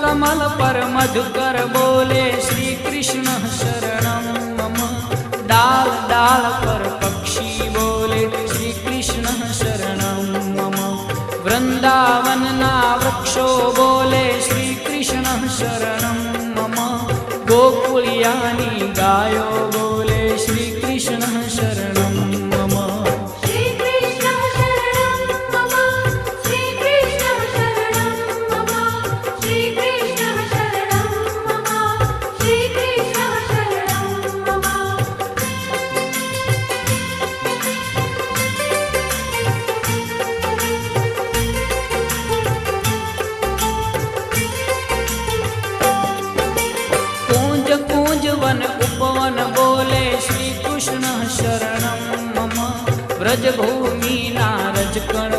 कमल पर मधुकर बोले श्री कृष्ण शरणं मम। डाल डाल पर पक्षी बोले श्री कृष्ण शरणं मम। वृंदावन ना वृक्षो बोले श्री कृष्ण शरणं मम। गोकुलियानी गायो बोले श्री कृष्ण शरणं मम। श्री कृष्ण शरणं मम। श्री कृष्ण शरणं मम। श्री कृष्ण शरणं मम। श्री कृष्ण शरणं मम। कूंज कूंज वन उपवन बोले श्री कृष्ण शरणं मम। ब्रज भूमि नारज कण